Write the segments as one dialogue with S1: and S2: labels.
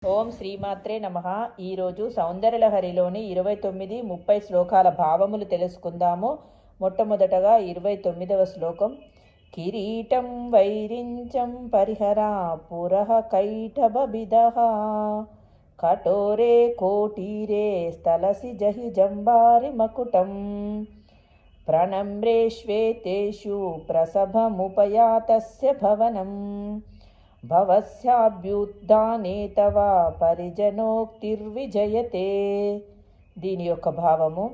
S1: ఓం శ్రీమాత్రే నమః. ఈరోజు సౌందర్యలహరిలోని 29, 30 శ్లోకాల భావములు తెలుసుకుందాము. మొట్టమొదటగా 29వ శ్లోకం. కిరీటం వైరించం పరిహరా పురః కైటభబిదః కఠోరే కోటీరే స్థలసి జహి జంబారి మకుటం ప్రణమ్రేష్వేతేషు ప్రసభముపయాతస్య భవనం భవస్యాభ్యుత్థానే తవ పరిజనోక్తిర్విజయతే. దీని యొక్క భావము: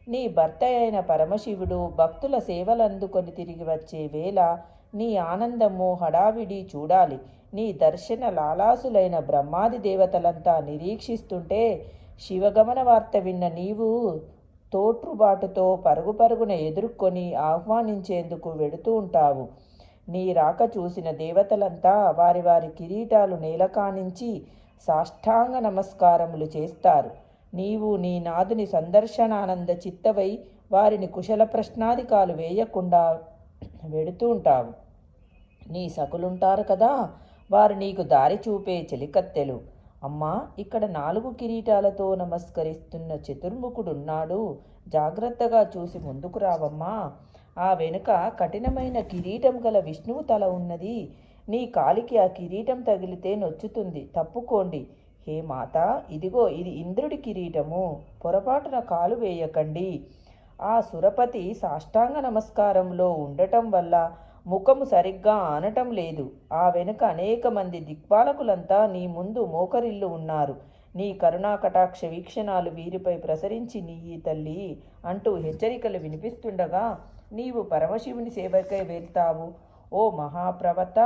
S1: నీ భర్త అయిన పరమశివుడు భక్తుల సేవలందుకొని తిరిగి వచ్చే వేళ నీ ఆనందము హడావిడి చూడాలి. నీ దర్శన లాలాసులైన బ్రహ్మాది దేవతలంతా నిరీక్షిస్తుంటే శివగమన వార్త విన్న నీవు తోట్రుబాటుతో పరుగు పరుగున ఎదుర్కొని ఆహ్వానించేందుకు వెడుతూ ఉంటావు. నీ రాక చూసిన దేవతలంతా వారి వారి కిరీటాలు నేలకానించి సాష్టాంగ నమస్కారములు చేస్తారు. నీవు నీ నాదుని సందర్శనానంద చిత్తవై వారిని కుశల ప్రశ్నాదికాలు వేయకుండా వెడుతూ ఉంటావు. నీ సకులుంటారు కదా, వారు నీకు దారి చూపే చెలికత్తెలు. అమ్మా, ఇక్కడ 4 కిరీటాలతో నమస్కరిస్తున్న చతుర్ముఖుడున్నాడు. జాగ్రత్తగా చూసి ముందుకు రావమ్మా. ఆ వెనుక కఠినమైన కిరీటం గల విష్ణువు తల ఉన్నది. నీ కాలికి ఆ కిరీటం తగిలితే నొచ్చుతుంది, తప్పుకోండి. హే మాత, ఇదిగో ఇది ఇంద్రుడి కిరీటము, పొరపాటున కాలు వేయకండి. ఆ సురపతి సాష్టాంగ నమస్కారంలో ఉండటం వల్ల ముఖము సరిగ్గా ఆనటం లేదు. ఆ వెనుక అనేక మంది దిక్పాలకులంతా నీ ముందు మోకరిల్లు ఉన్నారు. నీ కరుణా కటాక్ష వీక్షణాలు వీరిపై ప్రసరించి నీ తల్లి అంటూ హెచ్చరికలు వినిపిస్తుండగా నీవు పరమశివుని సేవకై వెళ్తావు. ఓ మహాప్రవత,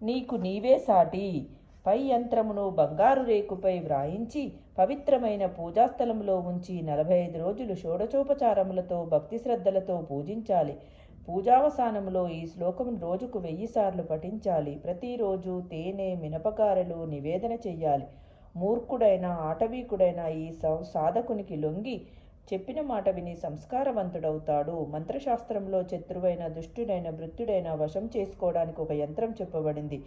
S1: నీకు నీవే సాటి. పై యంత్రమును బంగారు రేకుపై వ్రాయించి పవిత్రమైన పూజాస్థలంలో ఉంచి 45 రోజులు షోడచోపచారములతో భక్తి శ్రద్ధలతో పూజించాలి. పూజావసానములో ఈ శ్లోకమును రోజుకు 1000 సార్లు పఠించాలి. ప్రతిరోజు తేనె, మినపకారెలు నివేదన చెయ్యాలి. మూర్ఖుడైన ఆటవీకుడైన ఈ సాధకునికి లొంగి చెప్పిన మాట విని సంస్కారవంతుడవుతాడు. మంత్రశాస్త్రంలో శత్రువైన, దుష్టుడైన, భృత్యుడైన వశం చేసుకోవడానికి ఒక యంత్రం చెప్పబడింది.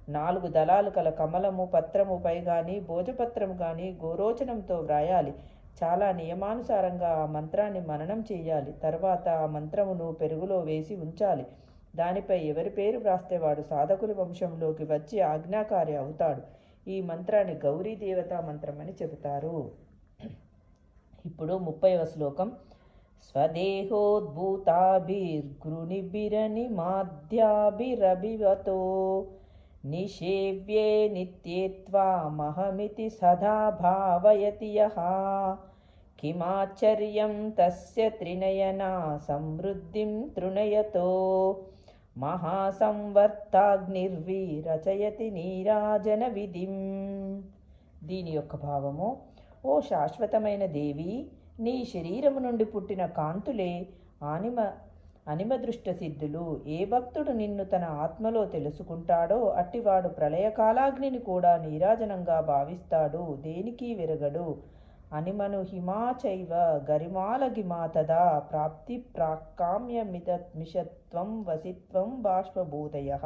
S1: 4 దళాలు కల కమలము పత్రము పైగాని భోజపత్రము గాని గోరోచనంతో వ్రాయాలి. చాలా నియమానుసారంగా ఆ మంత్రాన్ని మననం చేయాలి. తర్వాత ఆ మంత్రమును పెరుగులో వేసి ఉంచాలి. దానిపై ఎవరి పేరు వ్రాస్తే వాడు సాధకుని వంశంలోకి వచ్చి ఆజ్ఞాకారి అవుతాడు. ఈ మంత్రాన్ని గౌరీ దేవతా మంత్రం అని చెబుతారు. ఇప్పుడు 30వ శ్లోకం. స్వదేహోద్భూతాభిర్గృనిభిరనిమాద్యాభిరభివతో నిషేవ్యే నిత్యేత్వామహమితి సదా భావయతి యః కిమాశ్చర్యం తస్య త్రినయనా సమృద్ధిం తృణయతో మహాసంవర్తాగ్నిర్విరచయతి నీరాజన విధిం. దీని యొక్క భావము: ఓ శాశ్వతమైన దేవి, నీ శరీరము నుండి పుట్టిన కాంతులే అనిమదృష్ట సిద్ధులు. ఏ భక్తుడు నిన్ను తన ఆత్మలో తెలుసుకుంటాడో అట్టివాడు ప్రళయకాలాగ్నిని కూడా నీరాజనంగా భావిస్తాడు, దేనికి విరగడు. అనిమను హిమాచైవ గరిమాలగిమా తదా ప్రాప్తి ప్రాకామ్యమిషత్వం వసిత్వం బాష్పభూతయః.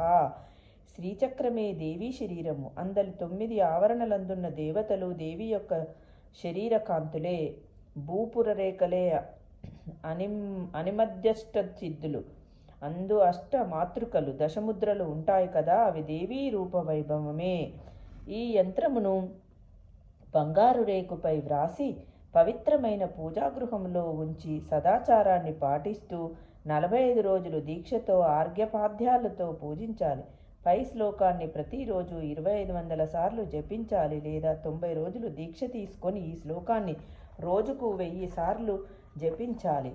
S1: శ్రీచక్రమే దేవీ శరీరము. అందలి 9 ఆవరణలందున్న దేవతలు దేవి యొక్క శరీర కాంతులే. భూపురరేఖలే అనిమధ్యష్ట సిద్ధులు. అందు అష్ట మాతృకలు, దశముద్రలు ఉంటాయి కదా, అవి దేవీ రూప వైభవమే. ఈ యంత్రమును బంగారు రేకుపై వ్రాసి పవిత్రమైన పూజాగృహంలో ఉంచి సదాచారాన్ని పాటిస్తూ 45 రోజులు దీక్షతో ఆర్ఘ్యపాద్యాలతో పూజించాలి. పై శ్లోకాన్ని ప్రతిరోజు 2500 సార్లు జపించాలి. లేదా 90 రోజులు దీక్ష తీసుకొని ఈ శ్లోకాన్ని రోజుకు 1000 సార్లు జపించాలి.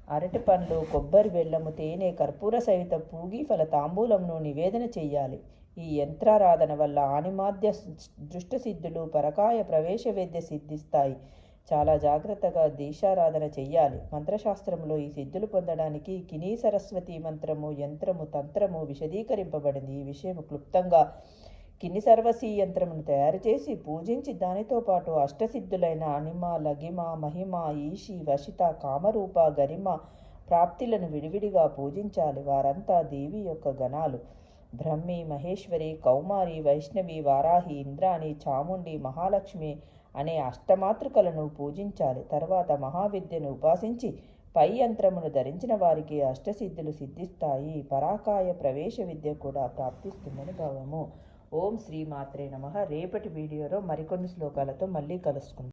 S1: అరటి పండ్లు, కొబ్బరి, బెల్లము, తేనె, కర్పూర సహిత పూగి ఫల తాంబూలంను నివేదన చెయ్యాలి. ఈ యంత్రారాధన వల్ల ఆనిమాద్య దృష్టసిద్ధులు, పరకాయ ప్రవేశ వేద్య సిద్ధిస్తాయి. చాలా జాగ్రత్తగా దీక్షారాధన చెయ్యాలి. మంత్రశాస్త్రంలో ఈ సిద్ధులు పొందడానికి కినీ సరస్వతి మంత్రము, యంత్రము, తంత్రము విశదీకరింపబడింది. ఈ విషయం క్లుప్తంగా కిని సర్వసీ యంత్రమును తయారు చేసి పూజించి దానితో పాటు అష్టసిద్ధులైన అనిమ, లగిమ, మహిమ, ఈశి, వశిత, కామరూప, గరిమ ప్రాప్తిలను విడివిడిగా పూజించాలి. వారంతా దేవి యొక్క గణాలు. బ్రహ్మి, మహేశ్వరి, కౌమారి, వైష్ణవి, వారాహి, ఇంద్రాణి, చాముండి, మహాలక్ష్మి అనే అష్టమాతృకలను పూజించాలి. తర్వాత మహావిద్యను ఉపాసించి పై యంత్రమును ధరించిన వారికి అష్టసిద్ధులు సిద్ధిస్తాయి. పరాకాయ ప్రవేశ విద్య కూడా ప్రాప్తిస్తుందని భావము. ఓం శ్రీ మాత్రే నమః. రేపటి వీడియోలో మరికొన్ని శ్లోకాలతో మళ్ళీ కలుసుకుందాం.